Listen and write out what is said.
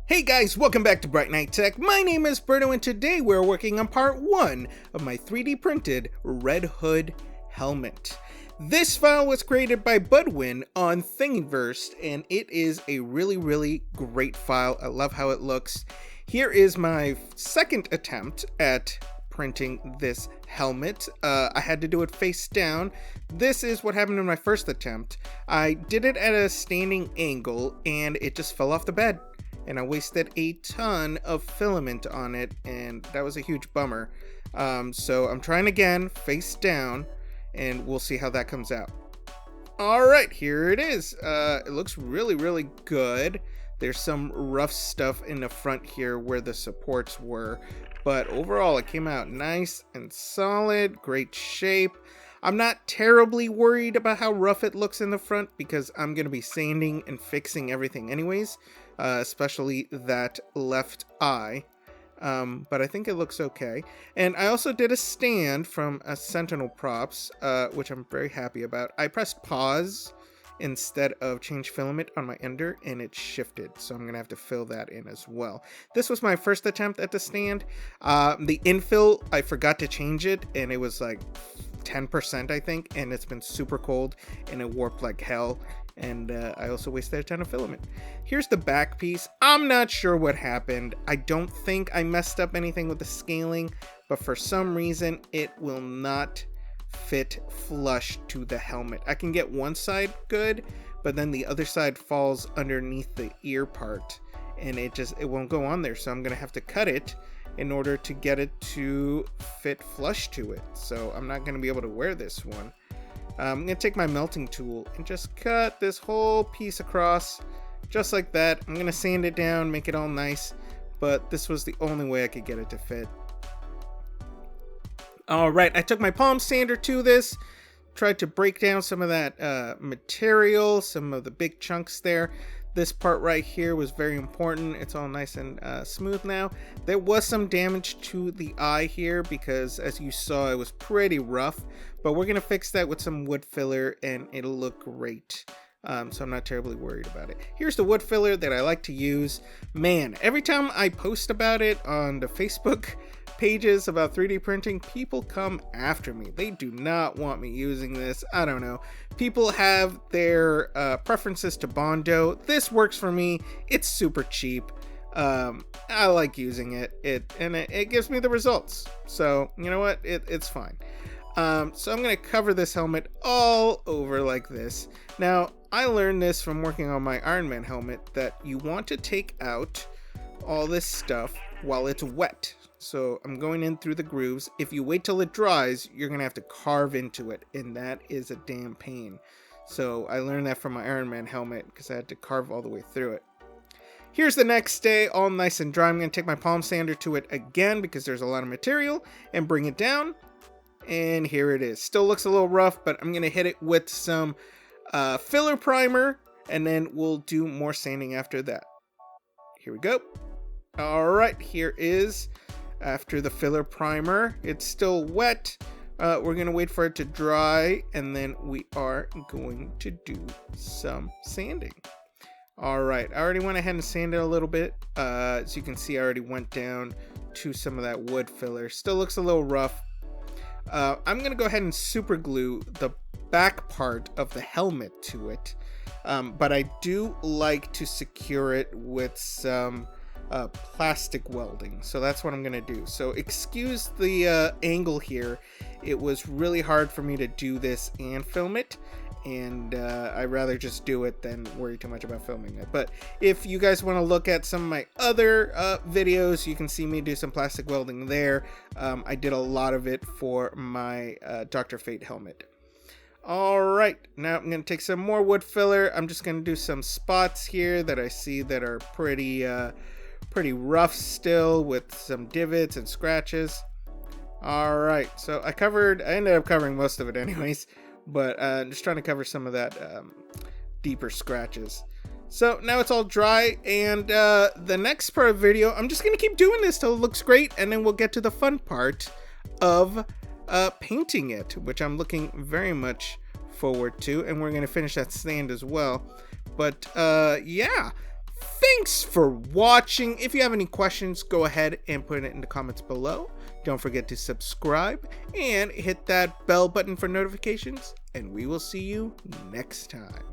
Hey guys, welcome back to brightnighttech. My name is Berto and today we're working on part 1 of my 3D printed Red Hood helmet. This file was created by Woodfiller on Thingiverse and it is a really great file. I love how it looks. Here is my second attempt at printing this helmet. I had to do it face down. This is what happened in my first attempt. I did it at a standing angle and it just fell off the bed. And I wasted a ton of filament on it, and that was a huge bummer. So I'm trying again, face down, and we'll see how that comes out. Alright, here it is. It looks really good. There's some rough stuff in the front here where the supports were, but overall it came out nice and solid, great shape. I'm not terribly worried about how rough it looks in the front because I'm going to be sanding and fixing everything anyways. Especially that left eye, but I think it looks okay. And I also did a stand from Sentinel Props, which I'm very happy about. I pressed pause instead of change filament on my ender, and it shifted, so I'm gonna have to fill that in as well. This was my first attempt at the stand. The infill, I forgot to change it, and it was like 10% I think, and it's been super cold and it warped like hell. And I also wasted a ton of filament. Here's the back piece. I'm not sure what happened. I don't think I messed up anything with the scaling, but for some reason it will not fit flush to the helmet. I can get one side good, but then the other side falls underneath the ear part and it won't go on there. So I'm gonna have to cut it in order to get it to fit flush to it. So I'm not gonna be able to wear this one. I'm going to take my melting tool and just cut this whole piece across just like that. I'm going to sand it down, make it all nice, but this was the only way I could get it to fit. Alright, I took my palm sander to this, tried to break down some of that material, some of the big chunks there. This part right here was very important. It's all nice and smooth now. There was some damage to the eye here because as you saw it was pretty rough, but we're gonna fix that with some wood filler and it'll look great. So I'm not terribly worried about it. Here's the wood filler that I like to use. Man, every time I post about it on the Facebook pages about 3D printing, people come after me. They do not want me using this. I don't know. People have their preferences to Bondo. This works for me. It's super cheap. I like using it. It gives me the results. So you know what? It's fine. So I'm going to cover this helmet all over like this. Now, I learned this from working on my Iron Man helmet that you want to take out all this stuff while it's wet. So I'm going in through the grooves. If you wait till it dries, you're going to have to carve into it, and that is a damn pain. So I learned that from my Iron Man helmet because I had to carve all the way through it. Here's the next day, all nice and dry. I'm going to take my palm sander to it again because there's a lot of material and bring it down. And here it is. Still looks a little rough, but I'm going to hit it with some filler primer, and then we'll do more sanding after that. Here we go. All right, here is after the filler primer. It's still wet. We're going to wait for it to dry, and then we are going to do some sanding. All right, I already went ahead and sanded a little bit. As you can see, I already went down to some of that wood filler. Still looks a little rough. I'm going to go ahead and super glue the back part of the helmet to it, but I do like to secure it with some plastic welding, so that's what I'm going to do. So excuse the angle here. It was really hard for me to do this and film it, and I'd rather just do it than worry too much about filming it. But if you guys want to look at some of my other videos, you can see me do some plastic welding there. I did a lot of it for my Dr. Fate helmet. Alright, now I'm going to take some more wood filler. I'm just going to do some spots here that I see that are pretty rough still, with some divots and scratches. Alright, so I ended up covering most of it anyways, but I'm just trying to cover some of that deeper scratches. So now it's all dry, and the next part of the video, I'm just going to keep doing this till it looks great, and then we'll get to the fun part of painting it, which I'm looking very much forward to, and we're going to finish that stand as well. But yeah, Thanks for watching. If you have any questions, go ahead and put it in the comments below. Don't forget to subscribe and hit that bell button for notifications, and we will see you next time.